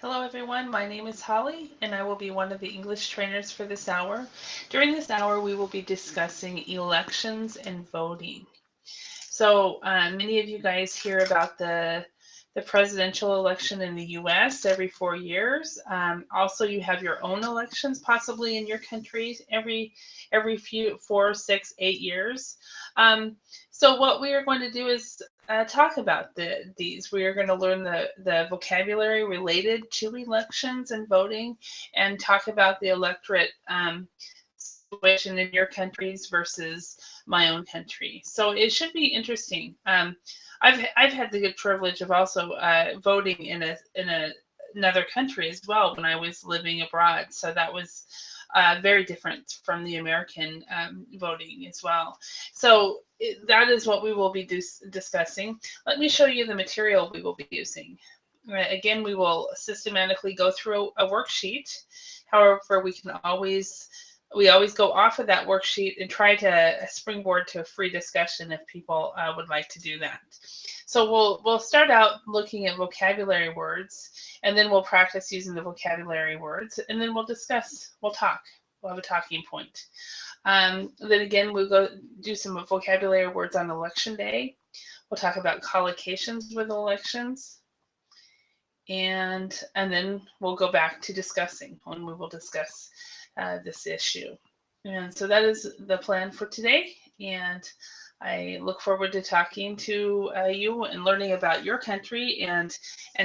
Hello everyone, my name is Holly and I will be one of the English trainers for this hour. During this hour we will be discussing elections and voting. So many of you guys hear about the presidential election in the US every 4 years. Also you have your own elections possibly in your country every few 4, 6, 8 years. Um, so what we are going to do is talk about these. We are going to learn the vocabulary related to elections and voting and talk about the electorate situation in your countries versus my own country. So it should be interesting. I've had the good privilege of also voting in another country as well when I was living abroad. So that was very different from the American voting as well. So that is what we will be discussing. Let me show you the material we will be using. Again, we will systematically go through a worksheet. However, we always go off of that worksheet and try to springboard to a free discussion if people would like to do that. So we'll start out looking at vocabulary words, and then we'll practice using the vocabulary words, and then we'll discuss, we'll talk, we'll have a talking point. Then again, we'll go do some vocabulary words on election day. We'll talk about collocations with elections, and then we'll go back to discussing, and we will discuss this issue. And so that is the plan for today, and I look forward to talking to you and learning about your country and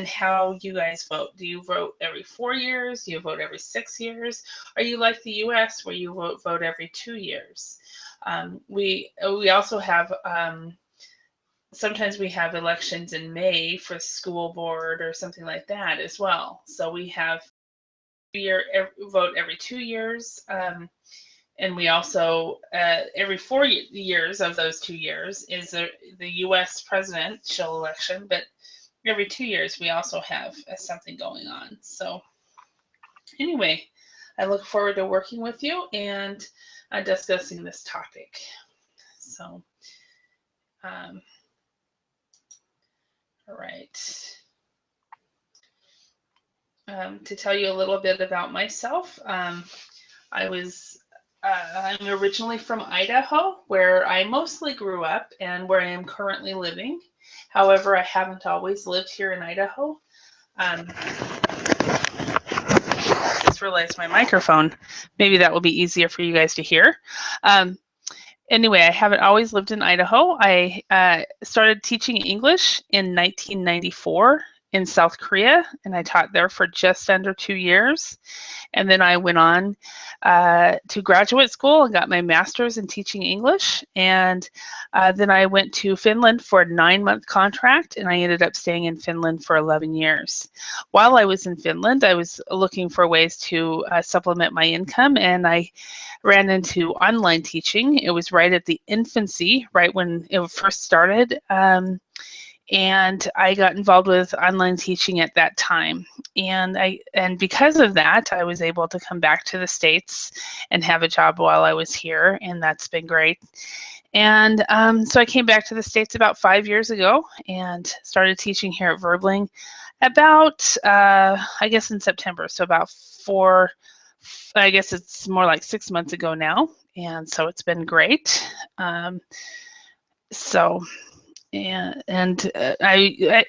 how you guys vote. Do you vote every 4 years? Do you vote every 6 years? Are you like the U.S. where you vote every 2 years? We also have sometimes we have elections in May for school board or something like that as well. So we have vote every 2 years. And we also, every 4 years of those 2 years is the U.S. presidential election, but every 2 years we also have something going on. So anyway, I look forward to working with you and discussing this topic. So, all right. To tell you a little bit about myself, I'm originally from Idaho, where I mostly grew up and where I am currently living. However, I haven't always lived here in Idaho. Just realized my microphone. Maybe that will be easier for you guys to hear. Anyway, I haven't always lived in Idaho. I started teaching English in 1994 in South Korea, and I taught there for just under 2 years. And then I went on to graduate school and got my master's in teaching English. And then I went to Finland for a 9-month contract, and I ended up staying in Finland for 11 years. While I was in Finland, I was looking for ways to supplement my income, and I ran into online teaching. It was right at the infancy, right when it first started. And I got involved with online teaching at that time. And because of that, I was able to come back to the States and have a job while I was here, and that's been great. And so I came back to the States about 5 years ago and started teaching here at Verbling about, I guess in September, so about I guess it's more like 6 months ago now, and so it's been great. So and I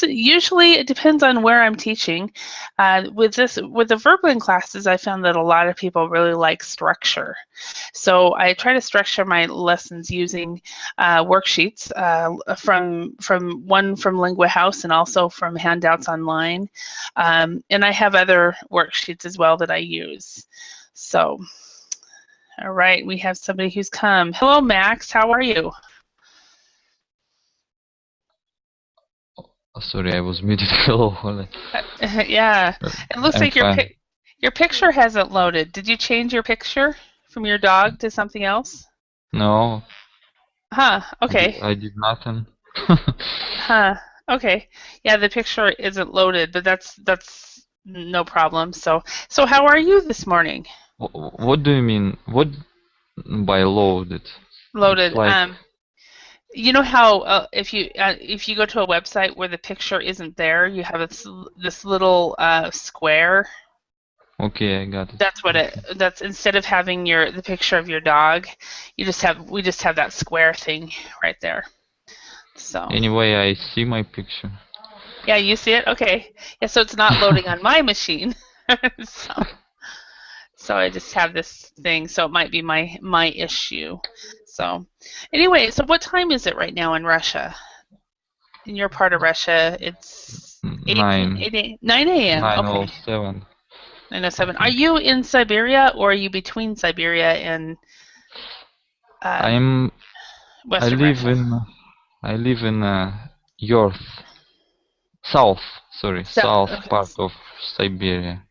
usually it depends on where I'm teaching. With the Verbling classes, I found that a lot of people really like structure. So I try to structure my lessons using worksheets from Lingua House and also from handouts online. And I have other worksheets as well that I use. So, all right, we have somebody who's come. Hello, Max. How are you? Sorry, I was muted. Hello, Holly. Yeah, it looks I'm like fine. your picture hasn't loaded. Did you change your picture from your dog to something else? No, Huh, okay. I did nothing. Huh, okay. Yeah, the picture isn't loaded, but that's no problem. So how are you this morning? What do you mean? What by loaded? It's Loaded. like You know how if you go to a website where the picture isn't there, you have this little square. Okay, I got it. That's what it. Okay. That's instead of having the picture of your dog, we just have that square thing right there. So Anyway, I see my picture. yeah, you see it. Okay. Yeah, so it's not loading on my machine. so so I just have this thing. So it might be my issue. So anyway, so what time is it right now in Russia? In your part of Russia, it's 8 p. 9, 9 a.m. Okay. 9:07. 9:07. Are Okay. you in Siberia or are you between Siberia and um, I'm. I Western live Russia? in. I live in Earth, south. Sorry, So, south okay. part of Siberia.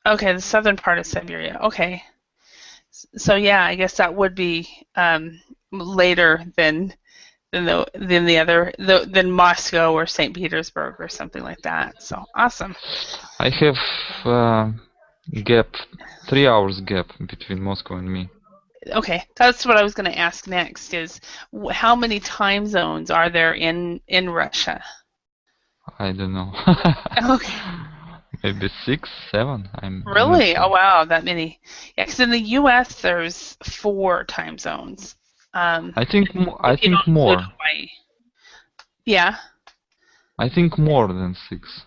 Okay, the southern part of Siberia. Okay. So yeah, I guess that would be later than Moscow or St. Petersburg or something like that. So awesome. I have gap, 3 hours gap between Moscow and me. Okay, that's what I was going to ask next is how many time zones are there in Russia? I don't know. Okay. Maybe 6, 7. I'm not Really? sure. Oh wow, that many. Yeah, because in the US there's 4 time zones. I think I If you think don't include more. Hawaii. Yeah. I think more than 6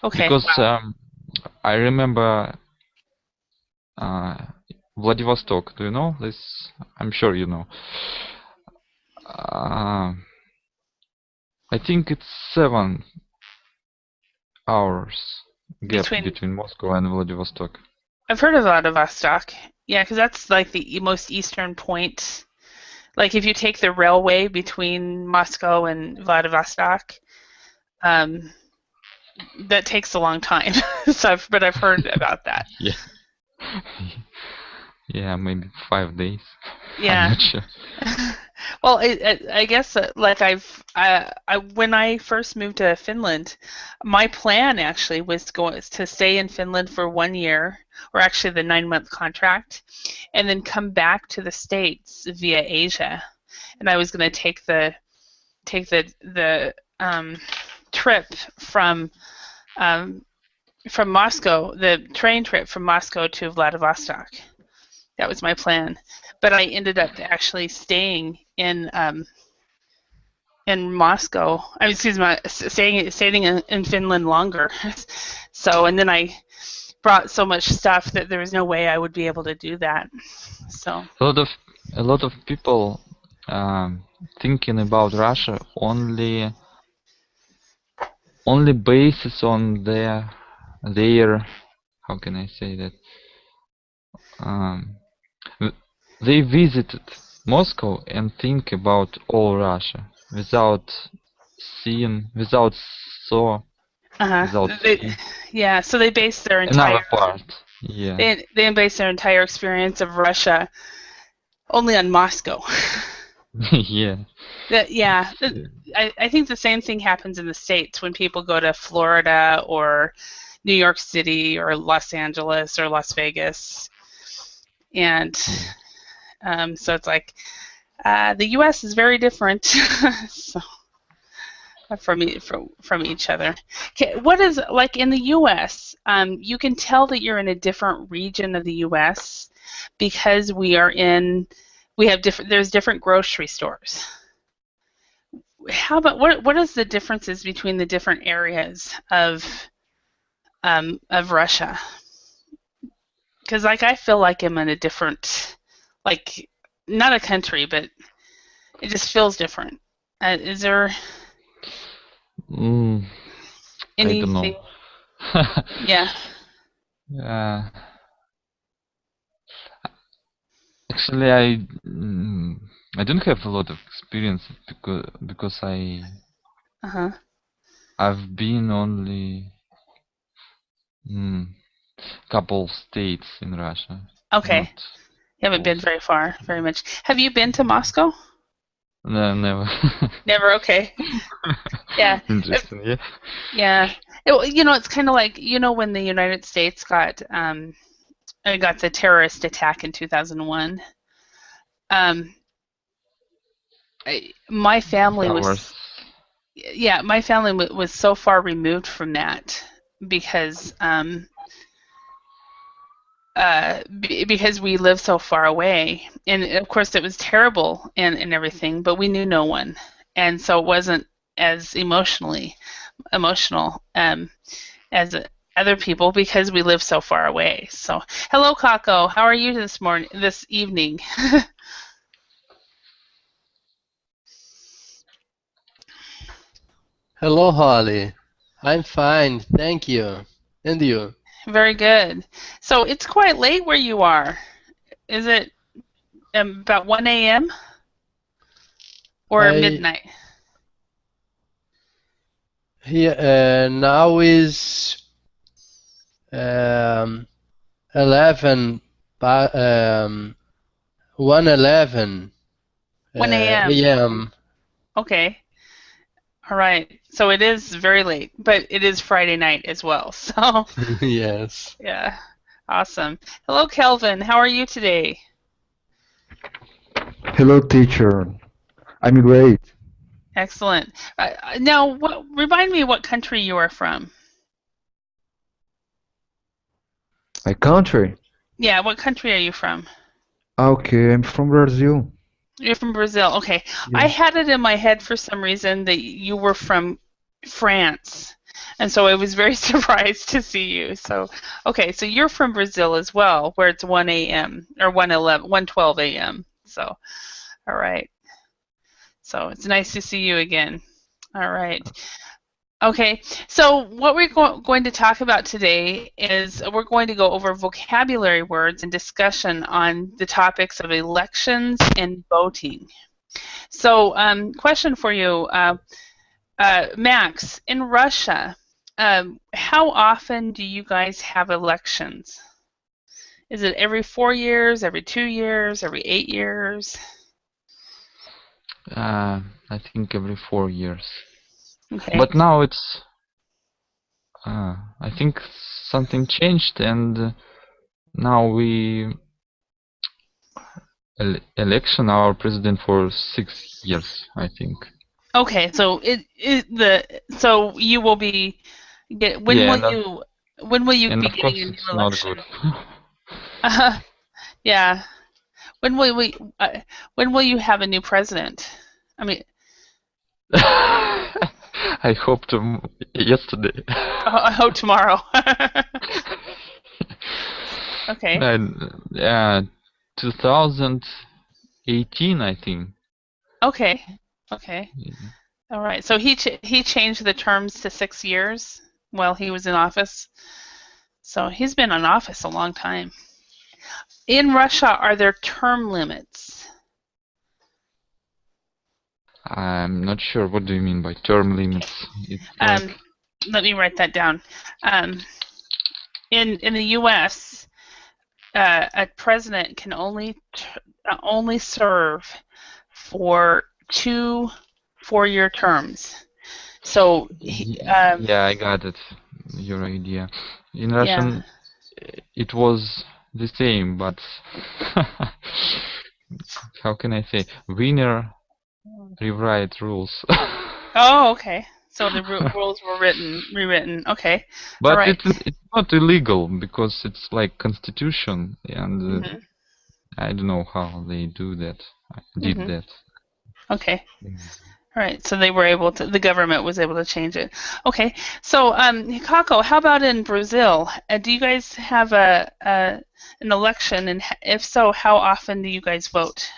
Okay. because Wow. I remember uh, Vladivostok. Do you know this? I'm sure you know. Uh, I think it's 7 hours gap Between between Moscow and Vladivostok. I've heard of Vladivostok. Yeah, because that's like the most eastern point. Like if you take the railway between Moscow and Vladivostok, um, that takes a long time. But I've heard about that. Yeah, yeah, maybe 5 days. I'm Yeah. not sure. Well, I guess like when I first moved to Finland, my plan actually was to stay in Finland for 1 year, or actually the 9 month contract, and then come back to the States via Asia. And I was going to take the trip um, from Moscow, the train trip from Moscow to Vladivostok. That was my plan, but I ended up actually staying in Moscow. I mean, excuse me, staying in Finland longer. So, and then I brought so much stuff that there was no way I would be able to do that. So, A lot of a lot of people um, thinking about Russia only basis on their how can I say that um, they visited Moscow and think about all Russia without without saw uh without they, see yeah. So another part. Yeah. they base their entire experience of Russia only on Moscow. Yeah. Yeah, It's, I think the same thing happens in the States when people go to Florida or New York City or Los Angeles or Las Vegas. And yeah. so it's like the U.S. is very different so, from each other. Okay, what is like in the U.S.? You can tell that you're in a different region of the U.S. because we have different. There's different grocery stores. How about what is the differences between the different areas of Russia? Because like I feel like I'm in a different, like not a country, but it just feels different. Is there Mm, I don't know. anything? Yeah. uh, Actually, I don't have a lot of experience because Uh huh. I've been only mm, couple states in Russia, Okay. not You haven't all. been very far, very much. Have you been to Moscow? No, never. Never. Okay. Yeah. Uh, Interesting, yeah. Yeah. It's kind of like when the United States got the terrorist attack in 2001. Um, my family Hours. was, yeah, my family was so far removed from that because because we live so far away, and of course it was terrible and everything, but we knew no one, and so it wasn't as emotional as other people because we live so far away. So, hello, Kako. How are you this evening? Hello, Holly. I'm fine, thank you. And you? Very good. So it's quite late where you are. Is it about 1 a.m. or I midnight? here now is 11 1:11 1 a.m. a.m. Okay. All right. So it is very late, but it is Friday night as well. So, Yes. yeah. Awesome. Hello, Kelvin. How are you today? Hello, teacher. I'm great. Excellent. Now, remind me what country you are from. My country? Yeah, what country are you from? Okay, I'm from Brazil. You're from Brazil. Okay. I Yeah. had it in my head for some reason that you were from France. And so I was very surprised to see you. So, okay, so you're from Brazil as well, where it's 1 a.m. or 1:12 a.m. So, all right. So it's nice to see you again. All right. Okay, so what we're going to talk about today is we're going to go over vocabulary words and discussion on the topics of elections and voting. So, question for you, Max, in Russia, how often do you guys have elections? Is it every 4 years, every 2 years, every 8 years? I think every 4 years. Okay. But now it's. I think something changed, and now we election our president for 6 years. I think. Okay, so so you will be Yeah, and when will you be of getting course a new it's not good. election? Yeah. When will when will you have a new president? I mean, I hope to yesterday. I hope tomorrow. Okay. And 2018, I think. Okay. Okay. Yeah. All right. So he changed the terms to 6 years while he was in office. So he's been in office a long time. In Russia, are there term limits? I'm not sure. What do you mean by term limits? It's like Let me write that down. In the U.S., a president can only serve for 2 4-year terms. So, yeah, I got it. Your idea. In yeah. Russian, it was the same, but how can I say? Winner rewrite rules. Oh, okay. So the rules were rewritten. Okay. All But right. it's not illegal because it's like constitution, and Mhm. I don't know how they did Mhm. that. Okay. All right. So they were able to. The government was able to change it. Okay. So, Kako, how about in Brazil? Do you guys have an election, and if so, how often do you guys vote?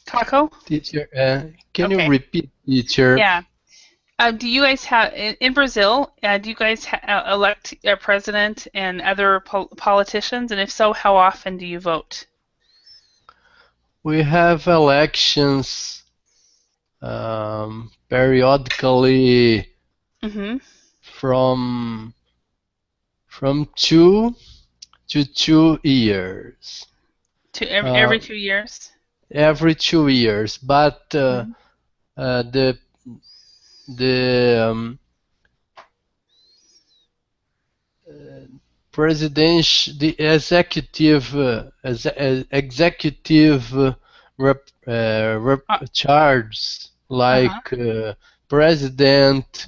Kako? Teacher, can you Okay. repeat, teacher? Yeah. Do you guys have in Brazil? Do you guys elect a president and other politicians? And if so, how often do you vote? We have elections periodically Mm-hmm. from 2 to 2 years. To every 2 years. Every 2 years, but Mhm. the the executive charge Uh-huh. like president,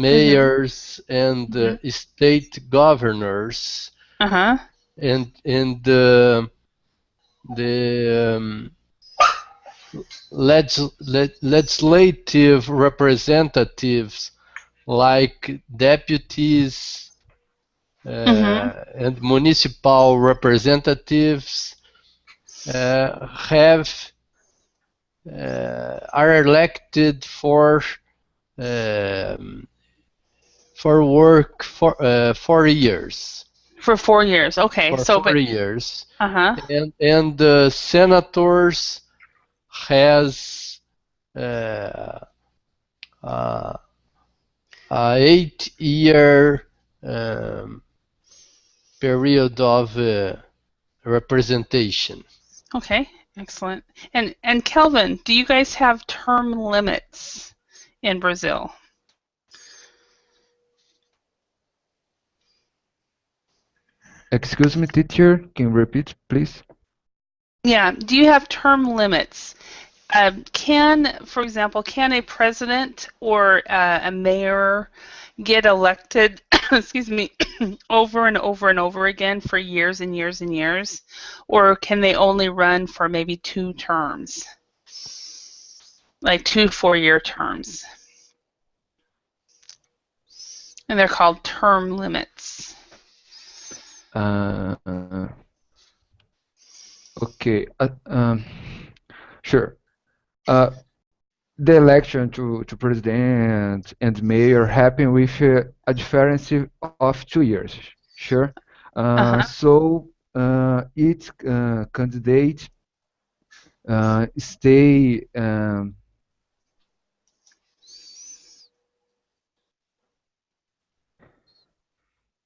Mhm. mayors, and Mhm. state governors, Uh-huh. and the legislative representatives like deputies Mhm. and municipal representatives have are elected um, for work for 4 years. For 4 years. Okay. For So, four but years, uh-huh. and the senators has uh, uh, a 8 year um, period of representation. Okay. Excellent. And Kelvin, do you guys have term limits in Brazil? Excuse me, teacher, can you repeat, please? Yeah. Do you have term limits? For example, can a president or a mayor get elected, excuse me, over and over and over again for years and years and years? Or can they only run for maybe 2 terms? Like 2 4-year terms. And they're called term limits. Uh, okay. Sure. Uh, the election to president and mayor happen with a difference of 2 years. Sure. Uh-huh. Each candidate stay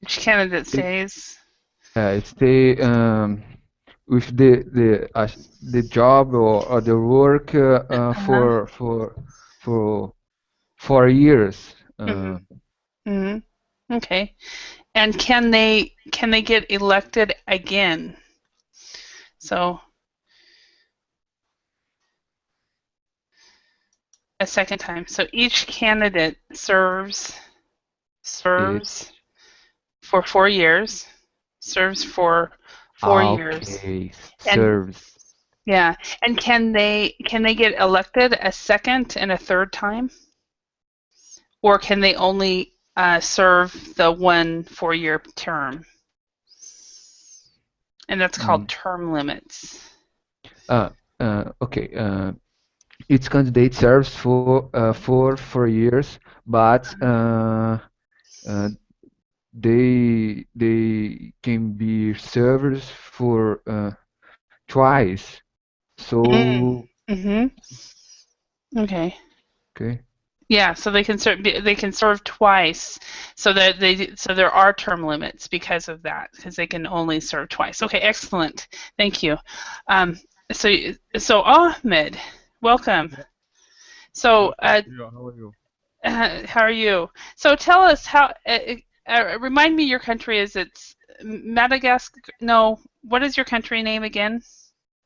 Each candidate stays. stay with the job or the work Uh-huh. for 4 years. Mm-hmm. Mm-hmm. Okay. And can they get elected again? So a second time. So each candidate serves It's for 4 years, serves for 4 years, okay. and Serves. yeah, and can they get elected a second and a third time, or can they only serve the 1 4-year term? And that's called Mm, term limits. uh, okay. Each candidate serves for 4 years, but uh, they can be servers for twice. Mm. So Mm-hmm. Okay. okay. Yeah, so they can serve twice, so there are term limits because of that, because they can only serve twice. Okay, excellent, thank you. Um, so Ahmed, welcome. So Thank you. How are you? how are you? So tell us remind me your country. Is it Madagascar? No, what is your country name again?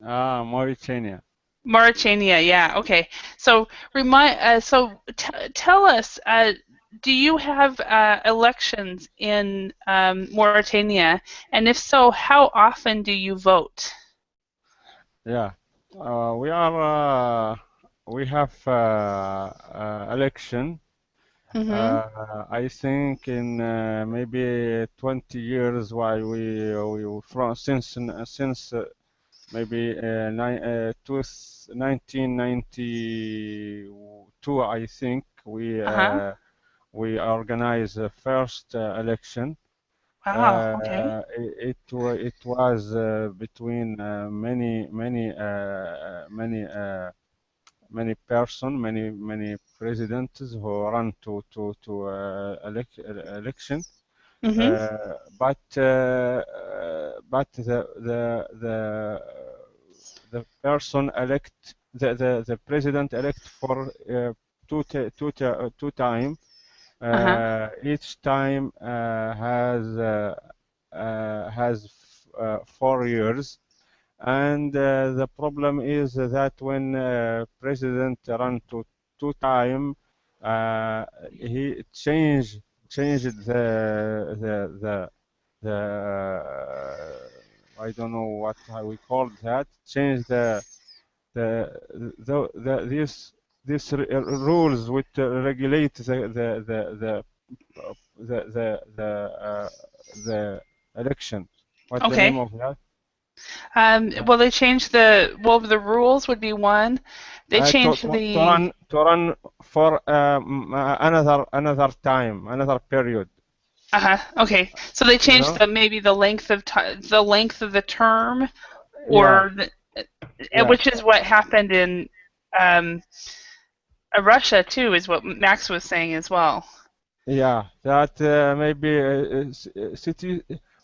Mauritania. Mauritania, yeah, okay. So tell us, do you have elections in Mauritania? And if so, how often do you vote? Yeah. We have election. Mm-hmm. I think in maybe 20 years while we from since maybe 1992 I think Uh-huh. we organized the first election. Wow, okay. It was between many person, many presidents who run to election. Mm-hmm. But the person elect the president elect for two time Each time has 4 years, and the problem is that when president run to 2 time, he changed the I don't know what how we call that, change these rules which regulate the election. What's the Okay. name of that? Well, they changed the rules would be one. They changed to run for another time, another period. Okay. So they changed know? maybe the length of the term, Yeah. which is what happened in Russia too, is what Max was saying as well. Yeah, that maybe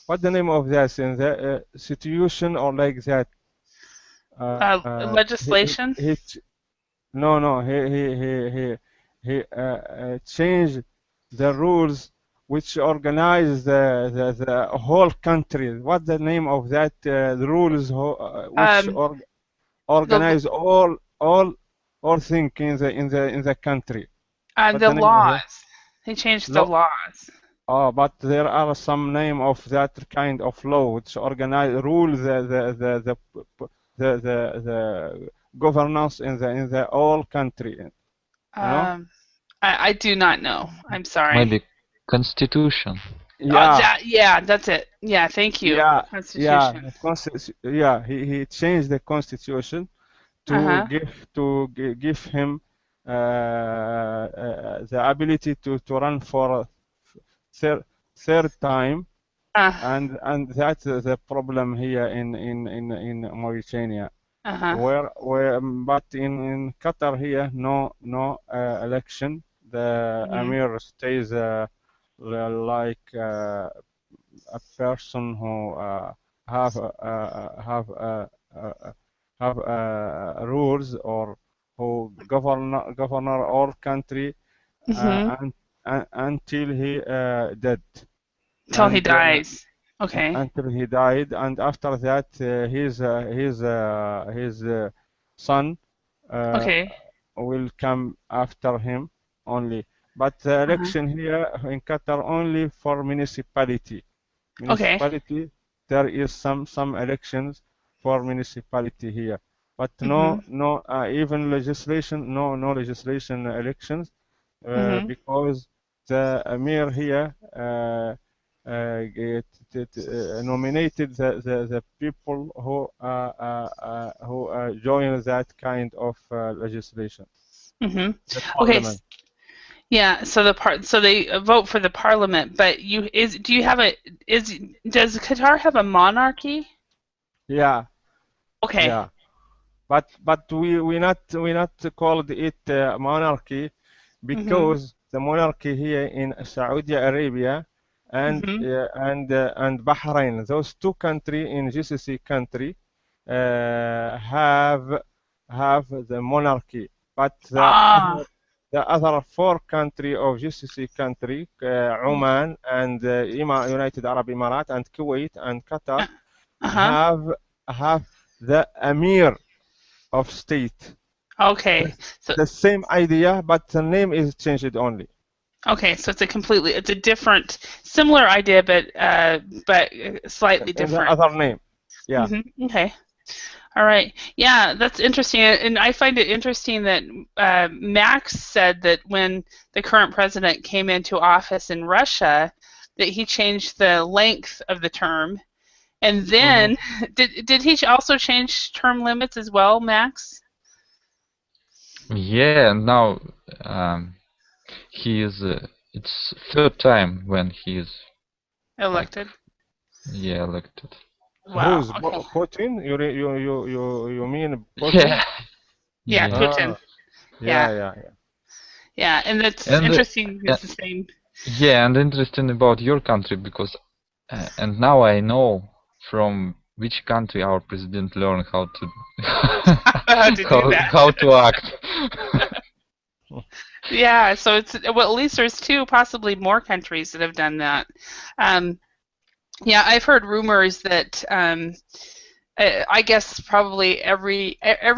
what's the name of that in the situation or like that? Legislation. No, he changed the rules which organize the whole country. What's the name of that? The rules which organize all things in the country. The laws. They changed the laws. Oh, but there are some name of that kind of law which rule the governance in the whole country. I do not know. I'm sorry. Maybe constitution. Yeah. That's it. Yeah, thank you. Yeah, Constitution. He changed the constitution to give him the ability to run for third time, and that's the problem here in Mauritania. But in Qatar here, no election. The Amir stays like a person who have rules, or who governor all country until he dead. Until he dies. Okay. Until he died, and after that his son will come after him only. But the election here in Qatar only for municipality. Municipality, there is some elections for municipality here, but no even legislation, no legislation elections, because the Amir here nominated the people who join that kind of legislation. Okay. Yeah, so they vote for the parliament, but does Qatar have a monarchy? Yeah. Okay. Yeah. But we not called it monarchy, because the monarchy here in Saudi Arabia and Bahrain, those two countries in GCC country have the monarchy, but the other 4 countries of GCC country, Oman and United Arab Emirates and Kuwait and Qatar, have the Amir of state. Okay. So the same idea, but the name is changed only. Okay, so it's a different, similar idea, but slightly different. The other name. Yeah. Okay. All right. Yeah, that's interesting, and I find it interesting that Max said that when the current president came into office in Russia, that he changed the length of the term, and then did he also change term limits as well, Max? Yeah, now he is. It's third time when he is elected. Elected. Wow. Who's Putin? You mean Putin? Yeah, Putin. Yeah, and that's interesting. It's the same. Yeah, and interesting about your country, because and now I know from which country our president learned how to how to act. Yeah, so it's well, at least there's two, possibly more countries that have done that. Yeah, I've heard rumors that I guess probably every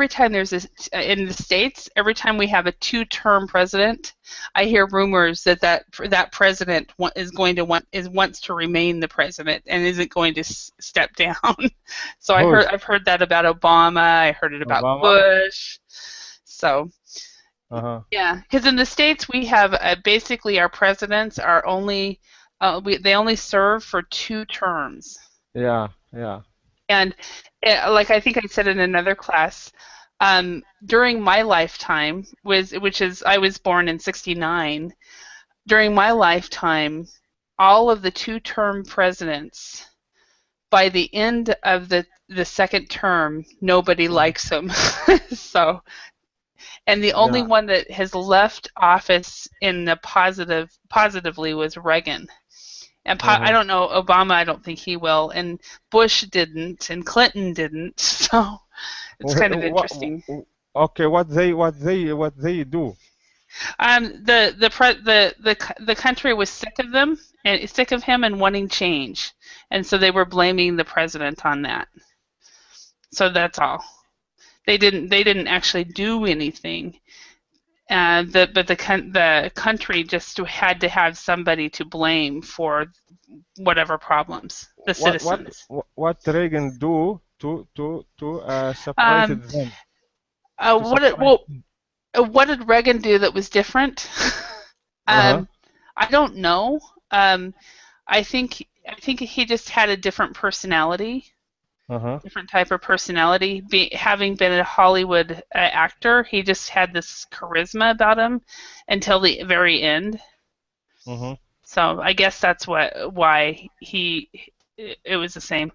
time there's this in the States, every time we have a two-term president, I hear rumors that president wants to remain the president and isn't going to step down. So I've heard that about Obama. I heard it about Bush. So. Yeah, because in the States we have basically our presidents are only they only serve for 2 terms. Yeah. And like I think I said in another class, during my lifetime, I was born in '69. During my lifetime, all of the 2-term presidents, by the end of the second term, nobody likes them. So. And the only one that has left office in the positively was Reagan. And I don't know, Obama, I don't think he will, and Bush didn't, and Clinton didn't. So it's kind of interesting. Okay, what they do? The country was sick of them and sick of him and wanting change, and so they were blaming the president on that. So that's all. They didn't actually do anything, but the country just had to have somebody to blame for whatever problems the citizens. What Reagan do to separate them? What did Reagan do that was different? I don't know. I think he just had a different personality. Different type of personality. Having been a Hollywood actor, he just had this charisma about him until the very end. So I guess that's why it was the same.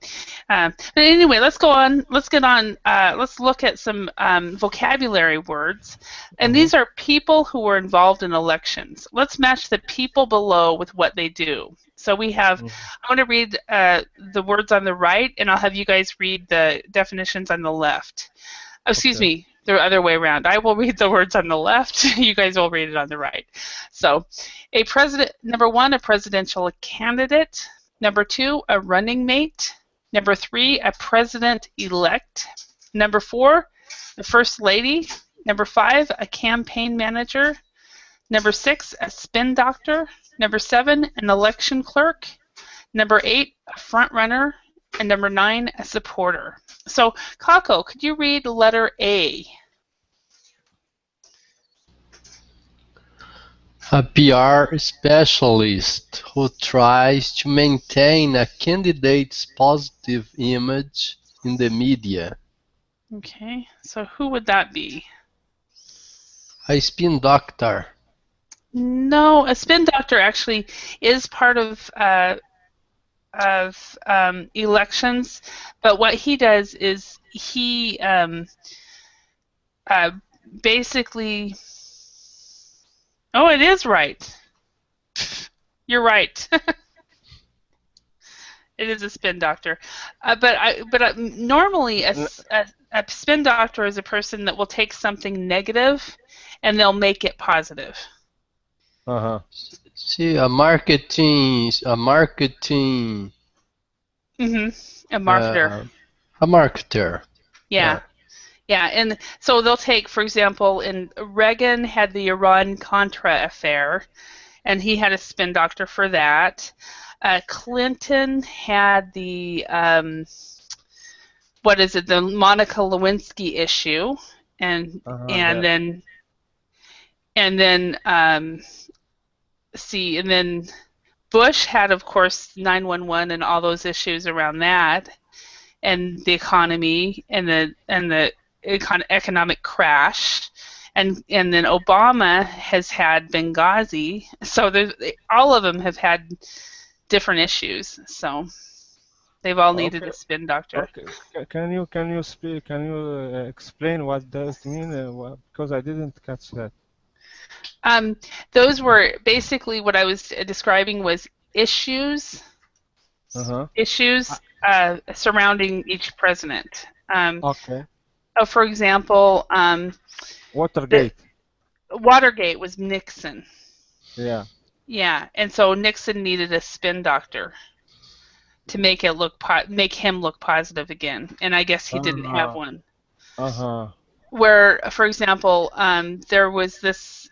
But anyway, let's go on. Let's get on. Let's look at some vocabulary words. And these are people who were involved in elections. Let's match the people below with what they do. So we have, I'm going to read the words on the right, and I'll have you guys read the definitions on the left. Oh, excuse me, the other way around. I will read the words on the left. You guys will read it on the right. So number 1, a presidential candidate. Number 2, a running mate. Number 3, a president-elect. Number 4, the first lady. Number 5, a campaign manager. Number 6, a spin doctor. Number 7, an election clerk. Number 8, a front runner. And number 9, a supporter. So, Kako, could you read letter A? A PR specialist who tries to maintain a candidate's positive image in the media. Okay, so who would that be? A spin doctor. No, a spin doctor actually is part of elections, but what he does is he basically. Oh, it is right. You're right. It is a spin doctor, but normally a spin doctor is a person that will take something negative and they'll make it positive. See, a marketing. A marketer. A marketer. Yeah. Yeah, and so they'll take, for example, Reagan had the Iran-Contra affair, and he had a spin doctor for that. Clinton had the, the Monica Lewinsky issue, and then Bush had, of course, 9/11 and all those issues around that, and the economy and the economic crash, and then Obama has had Benghazi. So all of them have had different issues. So they've all needed a spin doctor. Okay. Can you speak? Can you explain what does it mean? Because I didn't catch that. Those were basically what I was describing was issues. Issues surrounding each president. Okay. For example, Watergate. Watergate was Nixon. Yeah. Yeah, and so Nixon needed a spin doctor to make him look positive again, and I guess he didn't have one. Where, for example, there was this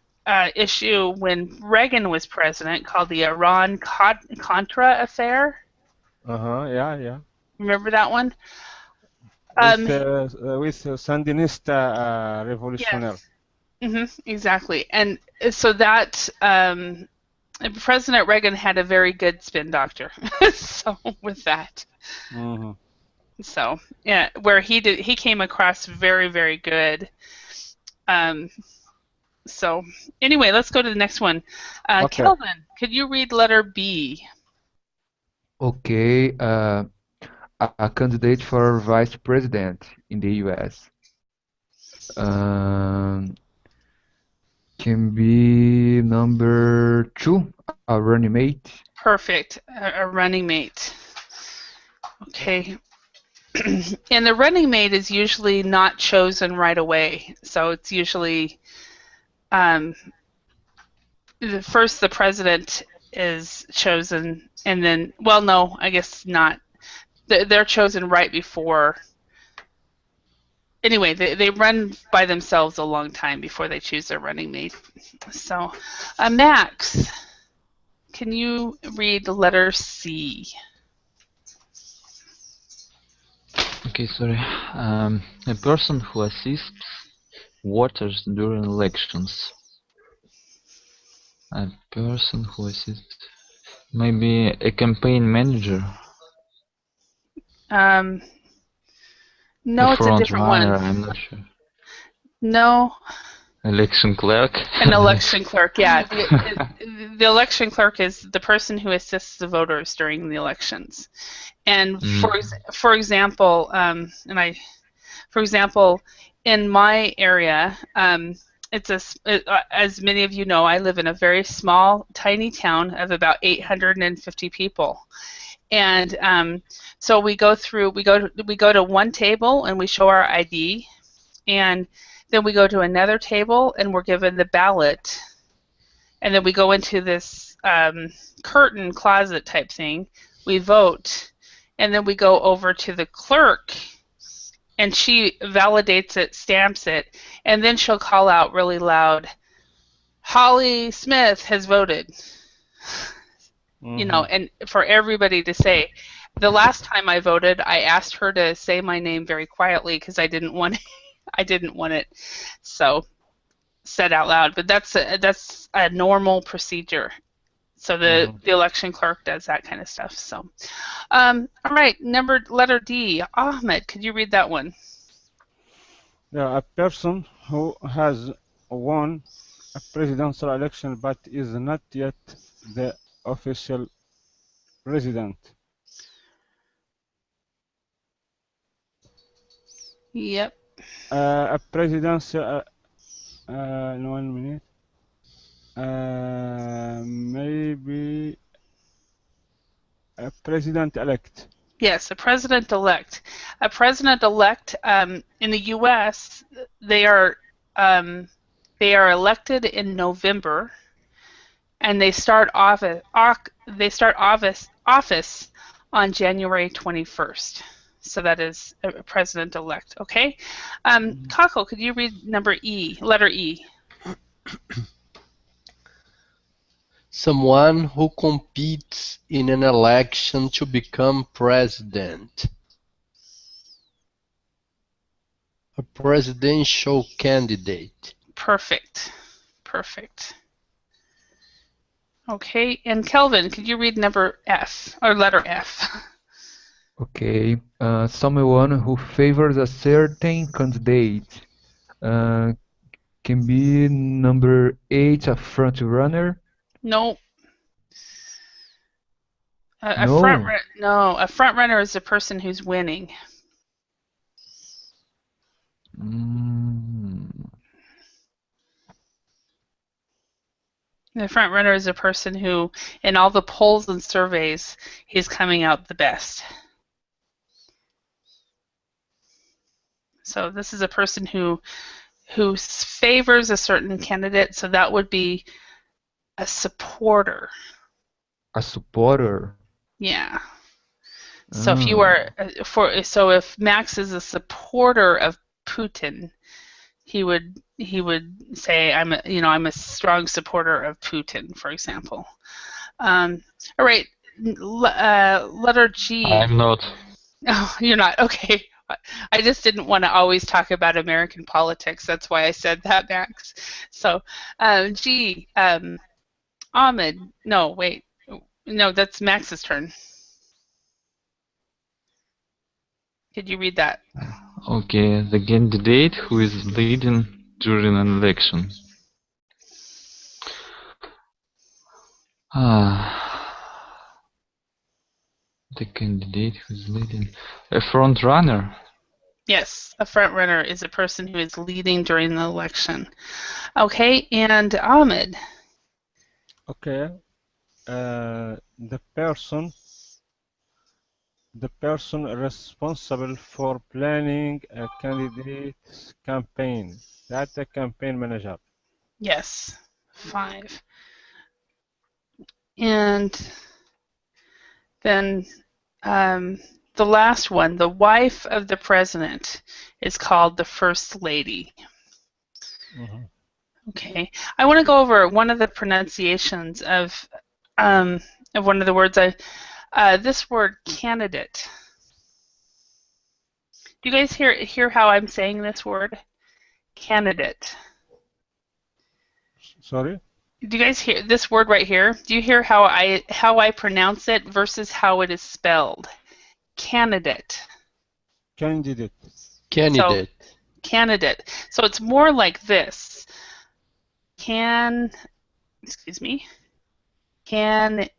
issue when Reagan was president called the Iran-Contra affair. Yeah. Remember that one? With Sandinista revolutionary. Yes. Exactly, and so that President Reagan had a very good spin doctor. So with that. So yeah, where he came across very, very good. So anyway, let's go to the next one. Okay. Kelvin, could you read letter B? Okay. A candidate for vice president in the U.S. Can be number 2, a running mate. Perfect, a running mate. Okay. And the running mate is usually not chosen right away. So it's usually first the president is chosen, and then, well, no, I guess not. They're chosen right before. Anyway, they run by themselves a long time before they choose their running mate. So, Max, can you read the letter C? Okay, sorry. A person who assists voters during elections. A person who assists. Maybe a campaign manager. No, it's a different runner, one. I'm not sure. No. Election clerk. An election clerk, yeah. The election clerk is the person who assists the voters during the elections. And for example, in my area, as many of you know, I live in a very small, tiny town of about 850 people. And so we go to one table and we show our ID, and then we go to another table and we're given the ballot, and then we go into this curtain closet type thing. We vote, and then we go over to the clerk, and she validates it, stamps it, and then she'll call out really loud, "Holly Smith has voted." You know, and for everybody to say. The last time I voted, I asked her to say my name very quietly because I didn't want it so said out loud. But that's a normal procedure. So the election clerk does that kind of stuff. So, all right, letter D. Ahmed, could you read that one? Yeah, a person who has won a presidential election but is not yet the official president. Yep. A presidential. 1 minute. Maybe a president-elect. Yes, a president-elect. A president-elect in the U.S. They are elected in November, and they start office on January 21st. So that is a president-elect. Okay, Kako, could you read letter E? Someone who competes in an election to become president. A presidential candidate. Perfect. Okay, and Kelvin, could you read letter F? Okay, someone who favors a certain candidate. Can be number 8, a front runner. No. A front runner is a person who's winning. The front runner is a person who, in all the polls and surveys, he's coming out the best. So this is a person who who favors a certain candidate, so that would be a supporter. A supporter. Yeah. So if you are if Max is a supporter of Putin, he would say I'm a strong supporter of Putin, for example. All right, letter G. I'm not. Oh, you're not. Okay. I just didn't want to always talk about American politics. That's why I said that, Max. So, G. Ahmed. No, wait. No, that's Max's turn. Could you read that? Okay, the candidate who is leading during an election. The candidate who is leading. A front runner. Yes, a front runner is a person who is leading during the election. Okay, and Ahmed. Okay. The person responsible for planning a candidate's campaign. That's a campaign manager. Yes, 5. And then the last one, the wife of the president, is called the first lady. Mm-hmm. Okay, I want to go over one of the pronunciations of one of the words. This word candidate. Do you guys hear how I'm saying this word? Candidate. Sorry? Do you guys hear this word right here? Do you hear how I pronounce it versus how it is spelled? Candidate. Candidate. So, candidate. So it's more like this. Excuse me. Candidate.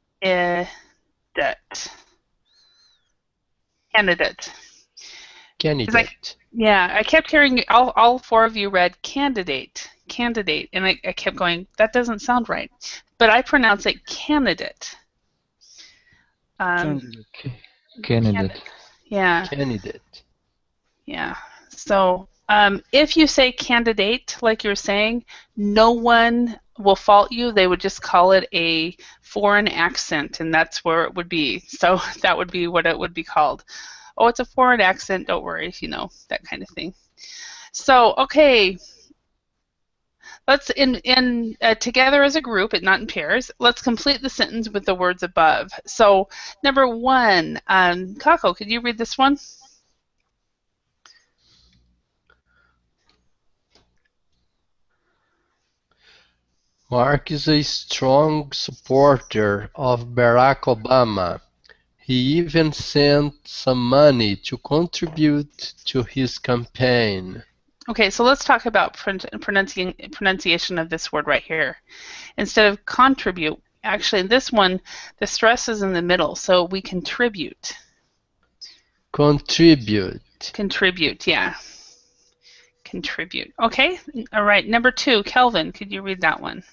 Yeah, I kept hearing all 4 of you read candidate, and I kept going, that doesn't sound right. But I pronounce it candidate. Candidate. Yeah. Candidate. Yeah. So if you say candidate, like you're saying, no one will fault you. They would just call it a foreign accent, and that's where it would be. So that would be what it would be called. Oh, it's a foreign accent, don't worry, that kind of thing. So, okay, let's, together as a group, not in pairs, let's complete the sentence with the words above. So, number 1, Kako, could you read this one? Mark is a strong supporter of Barack Obama. He even sent some money to contribute to his campaign. Okay, so let's talk about pronunciation of this word right here. Instead of contribute, actually this one, the stress is in the middle, so we contribute. Contribute, yeah. Contribute. Okay, all right. Number 2, Kelvin, could you read that one?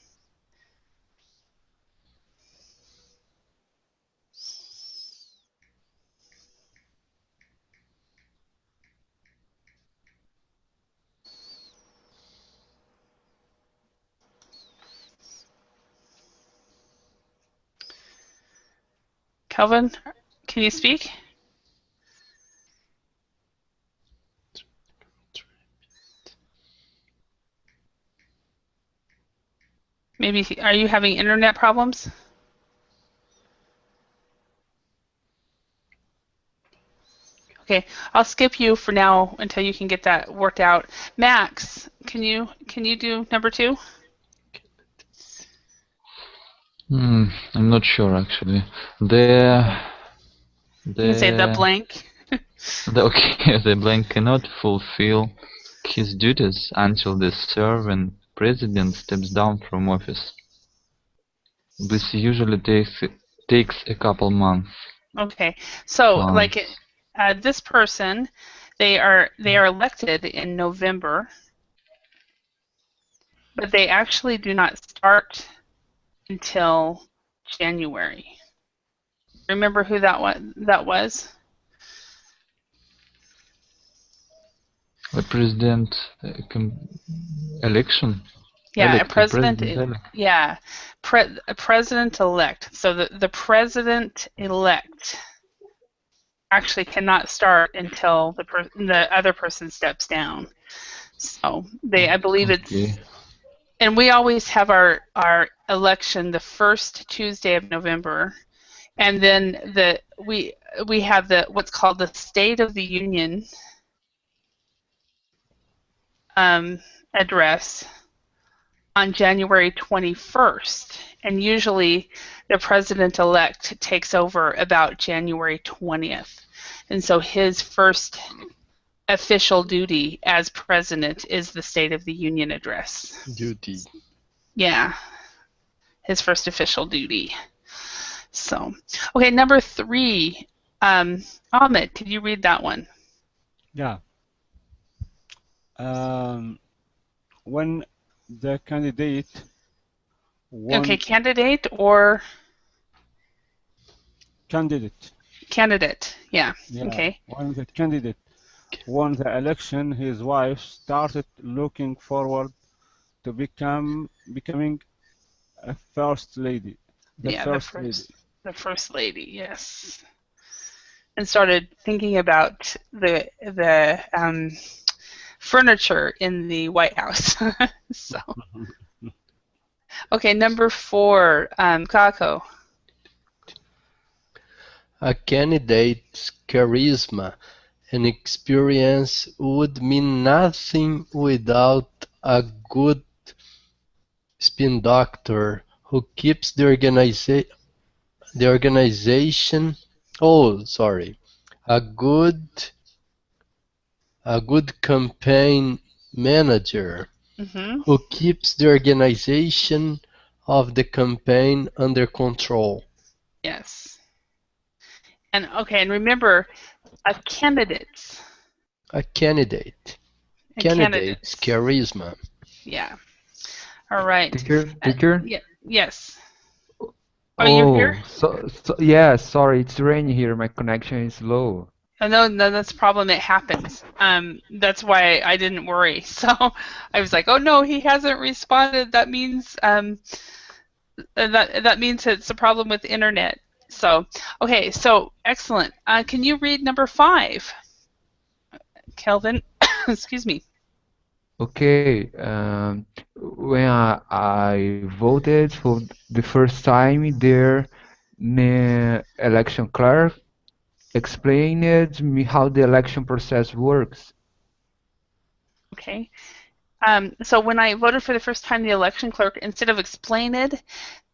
Kelvin, can you speak? Maybe, are you having internet problems? Okay, I'll skip you for now until you can get that worked out. Max, can you do number 2? I'm not sure actually. You can say the blank. The blank cannot fulfill his duties until the serving president steps down from office. This usually takes a couple months. Okay, so like this person, they are elected in November, but they actually do not start until January. Remember who that was? The president election. Yeah, Elect, president elect. yeah, a president-elect. So the president-elect actually cannot start until the other person steps down. So I believe it's, and we always have our election the first Tuesday of November, and then we have what's called the State of the Union address on January 21st, and usually the president-elect takes over about January 20th, and so his first official duty as president is the State of the Union address. Duty. Yeah, his first official duty. So, okay, number 3. Ahmed, could you read that one? Yeah. When the candidate won. Okay, candidate or? Candidate. Candidate, yeah. Okay. When the candidate won the election, his wife started looking forward to becoming a first lady. The first lady, yes. And started thinking about the furniture in the White House. So, okay, number 4, Kako. A candidate's charisma and experience would mean nothing without a good spin doctor who keeps the organization. Oh, sorry. A good campaign manager who keeps the organization of the campaign under control. Yes. And okay, and remember, a candidate's charisma. Yeah. All right. Teacher? Yes. You here? Yeah, sorry, it's raining here. My connection is low. Oh, no, that's a problem. It happens. That's why I didn't worry. So I was like, oh no, he hasn't responded. That means that means it's a problem with the internet. So okay, so excellent. Can you read number 5, Kelvin? Excuse me. Okay. When I voted for the first time, the election clerk explained me how the election process works. Okay. So when I voted for the first time, the election clerk, instead of explained,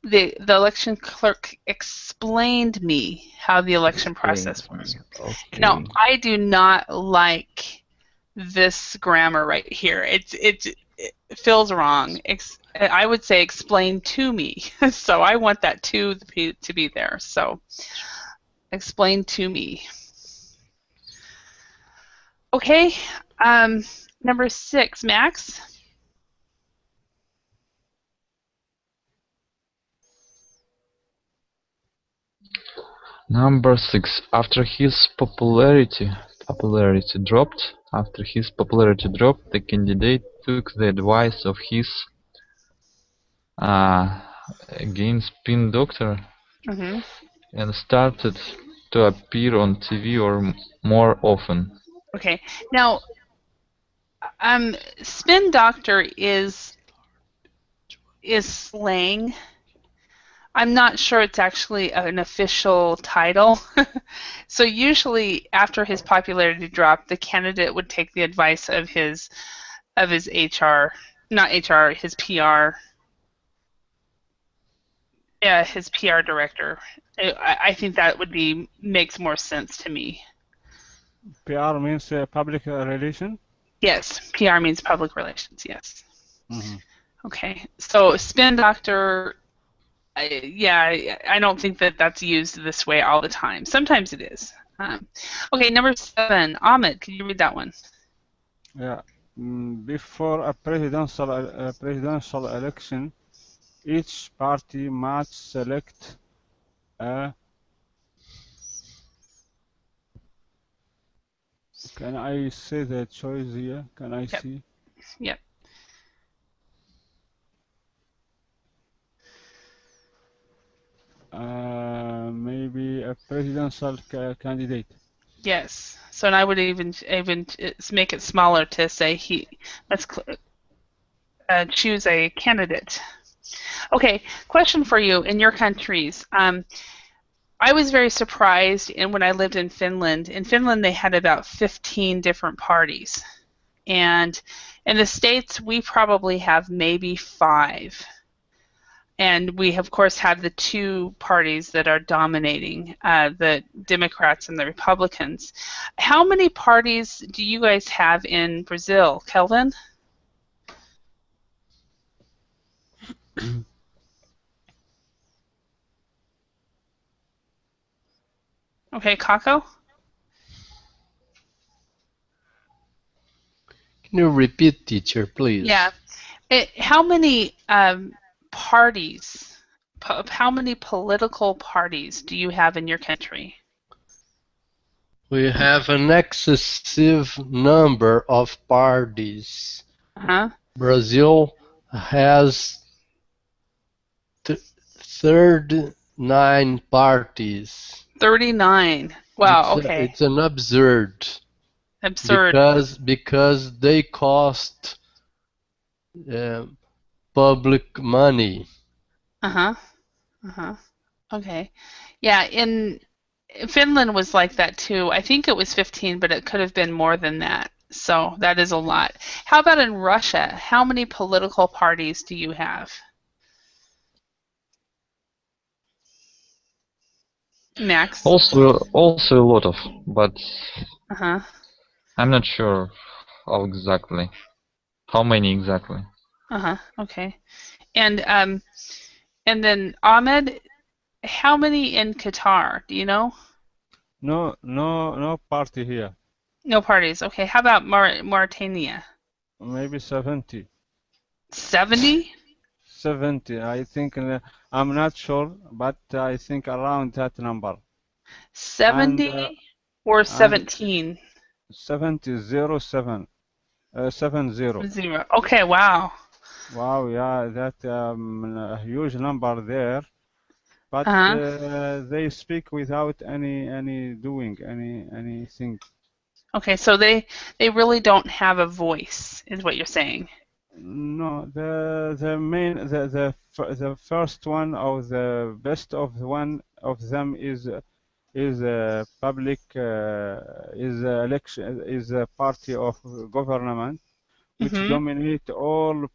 the election clerk explained me how the election process works. Okay. Now, I do not like this grammar right here. It feels wrong. I would say explain to me. So I want that to be there. So explain to me. Okay. Number 6, Max. Number 6. After his popularity dropped, the candidate took the advice of his again spin doctor and started to appear on TV or more often. Okay. Now, spin doctor is slang. I'm not sure it's actually an official title. So usually after his popularity dropped, the candidate would take the advice of his HR, not HR, his PR. Yeah, his PR director. I think that makes more sense to me. PR means public relations? Yes, PR means public relations, yes. Okay, so spin doctor, I don't think that's used this way all the time. Sometimes it is. Okay, number 7, Ahmed, can you read that one? Yeah. Before a presidential election, each party must select a Can I say the choice here? Can I see? Yep. Maybe a presidential candidate. Yes. So and I would even make it smaller to say let's choose a candidate. Okay, question for you. In your countries, I was very surprised when I lived in Finland. In Finland, they had about 15 different parties. And in the States, we probably have maybe 5. And we, of course, have the 2 parties that are dominating, the Democrats and the Republicans. How many parties do you guys have in Brazil, Kelvin? Okay, Kako? Can you repeat, teacher, please? Yeah. How many parties, how many political parties do you have in your country? We have an excessive number of parties. Brazil has 39 parties. 39. Wow, okay. It's an absurd. Because they cost public money. Okay. Yeah, in Finland was like that too. I think it was 15, but it could have been more than that. So that is a lot. How about in Russia? How many political parties do you have? Max? Also a lot of, but I'm not sure how exactly. How many exactly? Okay. And then Ahmed, how many in Qatar? Do you know? No party here. No parties. Okay. How about Mauritania? Maybe 70. 70? 70. I think I'm not sure, but I think around that number. 70 or 17? 70, 07. 70. 0. Okay, wow. Wow, yeah, that a huge number there. But they speak without anything. Okay, so they really don't have a voice, is what you're saying. No, the first one or the best of one of them is public is election is a party of government which dominate all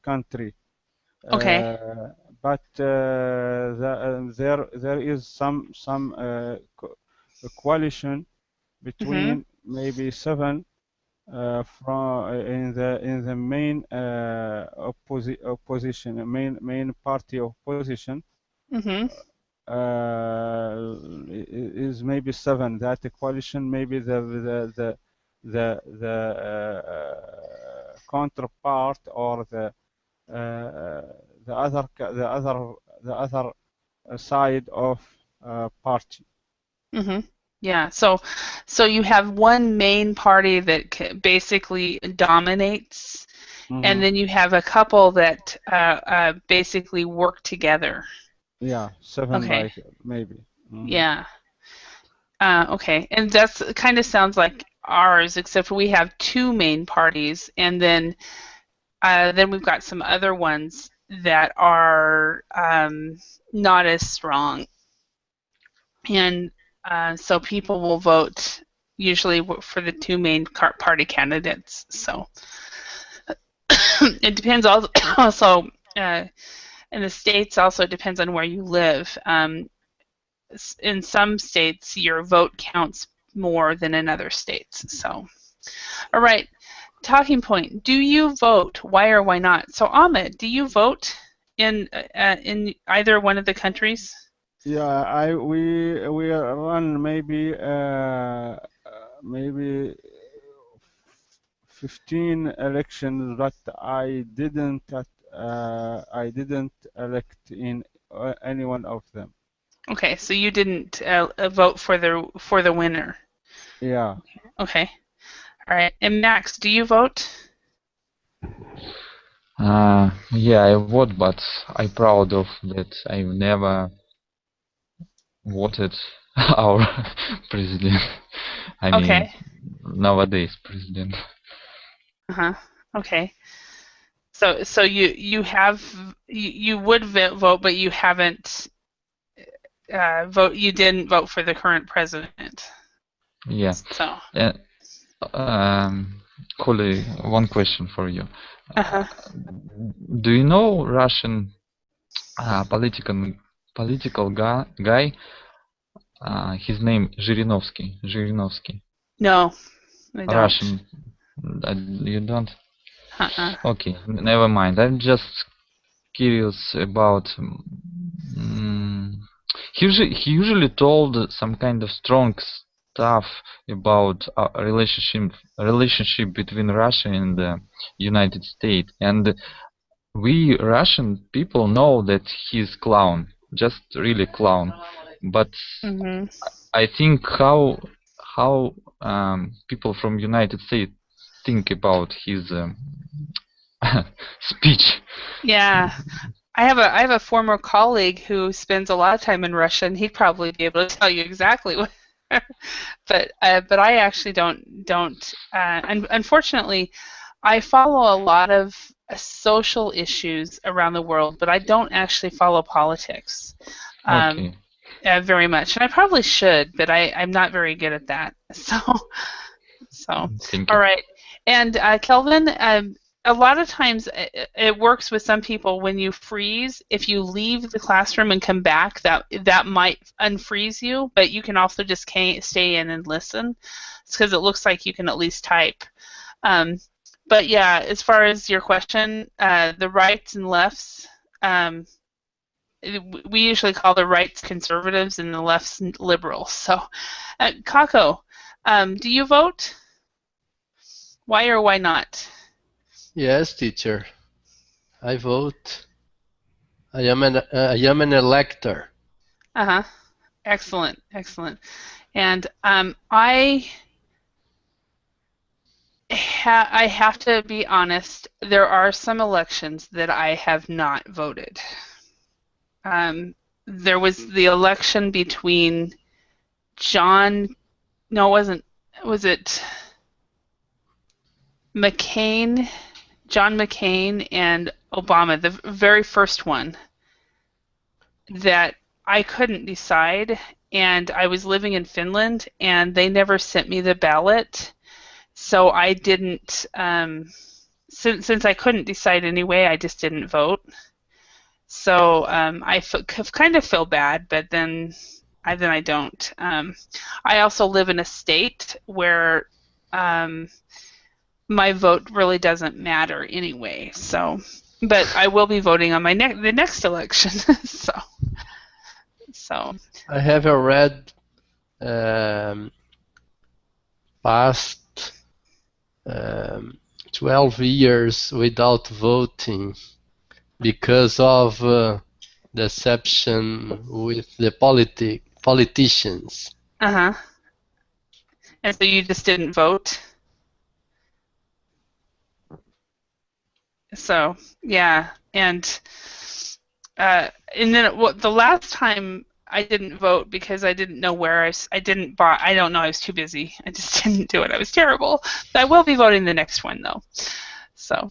country. Okay. But there is some coalition between maybe 7 from in the main opposition, main party opposition. Is maybe 7. That the coalition, maybe the counterpart or the other side of party. Yeah, so you have one main party that basically dominates, and then you have a couple that basically work together. Yeah, 7 like maybe. Yeah. Okay, and that's kind of sounds like ours, except we have 2 main parties, and then we've got some other ones that are not as strong, and so people will vote usually for the 2 main party candidates. So it depends also in the States. Also, it depends on where you live. In some states, your vote counts more than in other states. So, all right. Talking point. Do you vote? Why or why not? So, Ahmed, do you vote in either one of the countries? Yeah, we run maybe 15 elections, but I didn't elect in any one of them. Okay, so you didn't vote for the winner. Yeah. Okay. All right. And Max, do you vote? Yeah, I vote, but I'm proud of that. I've never voted our president. I mean, Okay. nowadays president. Uh-huh. Okay. So you would vote, but you haven't you didn't vote for the current president. Yeah. So. Koli, one question for you. Uh-huh. Do you know Russian political guy? His name Zhirinovsky. Zhirinovsky. No, I don't. Russian. You don't? Uh-uh. Okay, never mind. I'm just curious about. He usually told some kind of strong stuff about relationship between Russia and the United States, and we Russian people know that he's clown, just really clown. But I think how people from United States think about his speech. Yeah. I have a former colleague who spends a lot of time in Russia, and he'd probably be able to tell you exactly what. but I actually don't. Unfortunately, I follow a lot of social issues around the world, but I don't actually follow politics very much, and I probably should, but I'm not very good at that. So all right, and Kelvin. A lot of times it works with some people when you freeze. If you leave the classroom and come back, that might unfreeze you, but you can also just stay in and listen. It's because it looks like you can at least type. But yeah, as far as your question, the rights and lefts, we usually call the rights conservatives and the lefts liberals. So, Kako, do you vote? Why or why not? Yes, teacher. I vote. I am an elector. Uh-huh. Excellent, excellent. And I have to be honest, there are some elections that I have not voted. There was the election between was it McCain, John McCain and Obama, the very first one that I couldn't decide, and I was living in Finland, and they never sent me the ballot, so I didn't. Since I couldn't decide anyway, I just didn't vote. So I kind of feel bad, but then I don't. I also live in a state where my vote really doesn't matter anyway. So, but I will be voting on the next election. So. I have read past 12 years without voting because of deception with the politicians. Uh-huh. And so you just didn't vote? So, yeah. And then the last time I didn't vote because I didn't know where I didn't buy. I don't know. I was too busy. I just didn't do it. I was terrible. But I will be voting the next one though. So,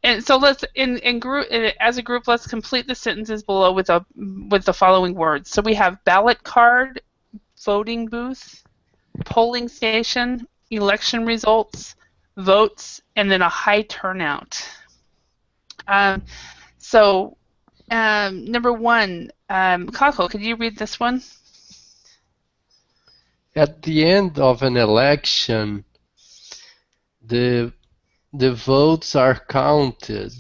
and so let's as a group, let's complete the sentences below with the following words. So we have ballot card, voting booth, polling station, election results, votes, and then a high turnout. Number one, Kako, could you read this one? At the end of an election, the votes are counted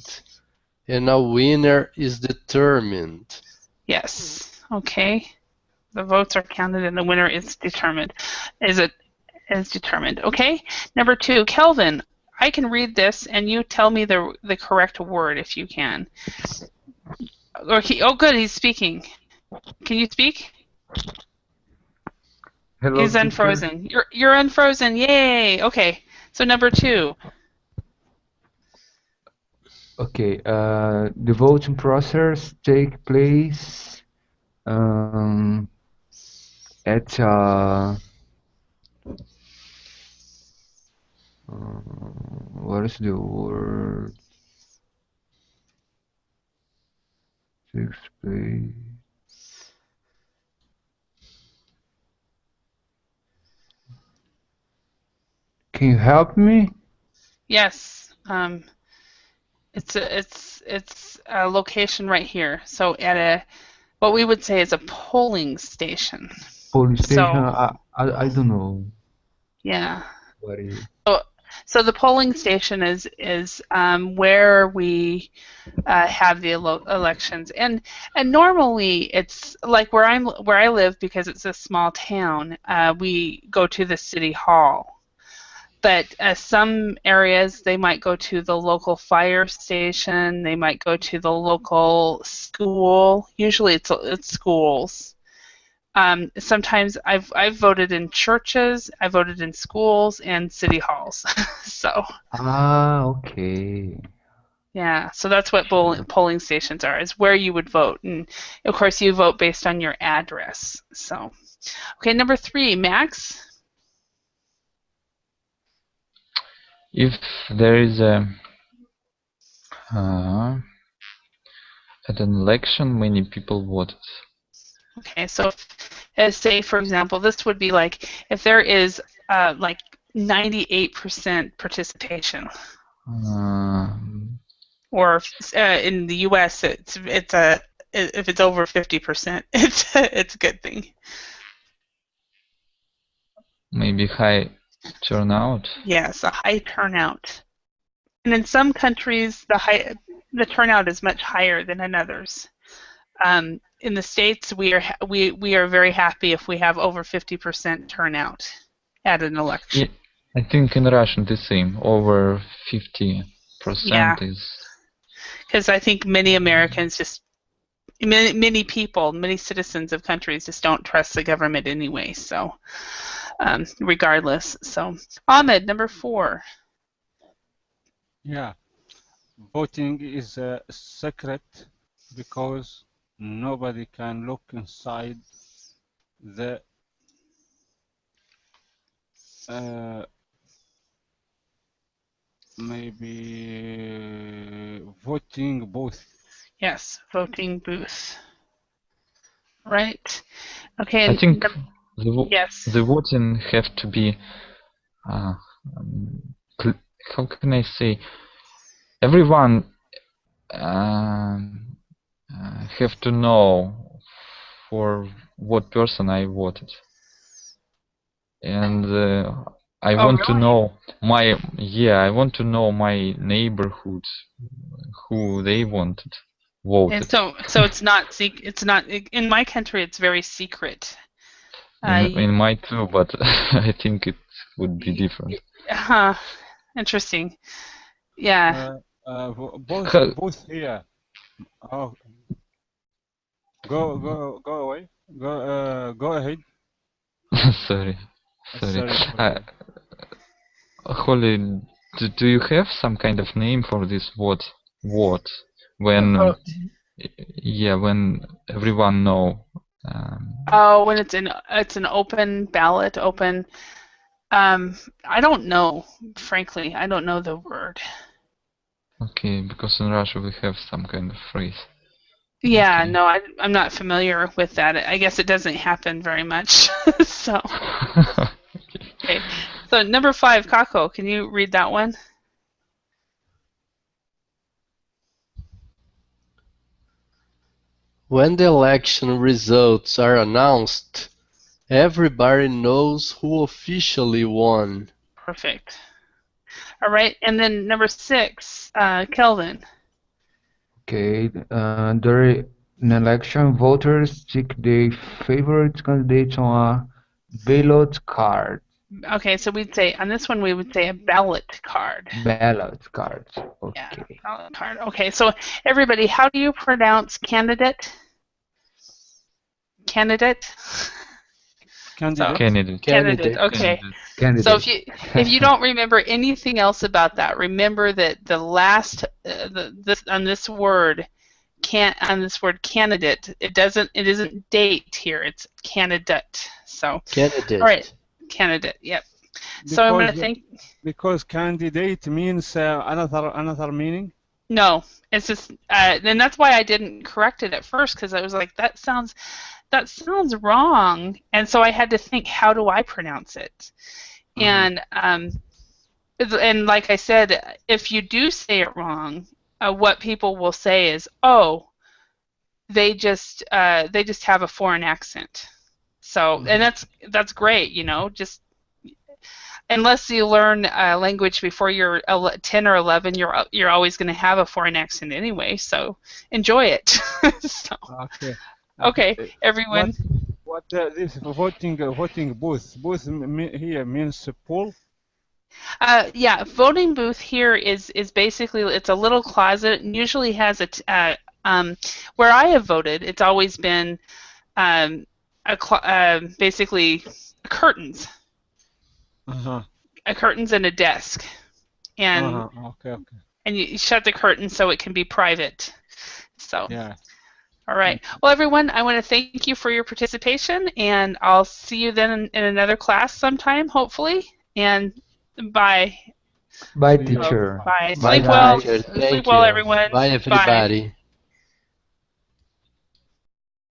and a winner is determined. Yes. Okay. The votes are counted and the winner is determined. Is determined. Okay. Number two, Kelvin, I can read this and you tell me the correct word if you can. Oh, good, he's speaking. Can you speak? Hello, He's teacher. unfrozen. You're unfrozen. Yay. Okay. So number 2. Okay, the voting process take place at what is the word? Takes place. Can you help me? Yes. It's a location right here. So at what we would say is a polling station. Police station? So I don't know yeah. what is. So the polling station is where we have the elections, and normally it's like where I live, because it's a small town. We go to the city hall. But some areas, they might go to the local fire station. They might go to the local school. Usually, it's schools. Sometimes I've voted in churches. I voted in schools and city halls. So Okay. yeah, so that's what polling stations are. Is where you would vote, and of course you vote based on your address. So okay, number 3, Max. If there is at an election, many people voted. Okay, so say for example, this would be like if there is like 98% participation, or in the U.S. if it's over 50%, it's a good thing. Maybe high turnout. Yes, a high turnout. And in some countries, the turnout is much higher than in others. In the States, we are very happy if we have over 50% turnout at an election. Yeah, I think in Russian the same, over 50% is. Because I think many Americans many people, many citizens of countries just don't trust the government anyway. So, regardless. So, Ahmed, number 4. Yeah, voting is secret because nobody can look inside the maybe voting booth. Yes, voting booth. Right. Okay. I think yes. the voting have to be how can I say, everyone have to know for what person I voted, and I want to know I want to know my neighborhood who they wanted voted. And so it's not in my country. It's very secret. In my too, but I think it would be different. Interesting. Yeah. Both here. Oh, go away. Go ahead. Sorry. Holly, do you have some kind of name for this vote? When when everyone know. When it's an open ballot, open. I don't know. Frankly, I don't know the word. Okay, because in Russia we have some kind of phrase. Yeah, okay. No, I'm not familiar with that. I guess it doesn't happen very much. So. Okay. So number 5, Kako, can you read that one? When the election results are announced, everybody knows who officially won. Perfect. All right, and then number 6, Kelvin. Okay, during an election, voters stick their favorite candidate on a ballot card. Okay, so we'd say, on this one, we would say a ballot card. Ballot card, okay. Yeah, ballot card. Okay, so everybody, how do you pronounce candidate? Candidate? Candidate. Candidate. Okay. Candidate. So if you don't remember anything else about that, remember that the last on this word candidate, it isn't date here. It's candidate. So Candidate. All right. Candidate. Yep. So I'm going to think. Because candidate means another meaning. No, it's just, and that's why I didn't correct it at first, because I was like, that sounds wrong, and so I had to think, how do I pronounce it? And like I said, if you do say it wrong, what people will say is, oh, they just have a foreign accent. So, and that's great, you know, just. Unless you learn a language before you're 10 or 11, you're always going to have a foreign accent anyway. So enjoy it. So, okay, everyone. What this voting booth? Booth here means poll. Yeah, voting booth here is basically, it's a little closet. And usually has where I have voted, it's always been basically curtains. A curtains and a desk, and and you shut the curtain so it can be private. So yeah. All right. Well, everyone, I want to thank you for your participation, and I'll see you then in another class sometime, hopefully. And bye. Bye, teacher. Bye. Bye, Sleep well. teacher. Sleep well, everyone. Bye, everybody. Bye.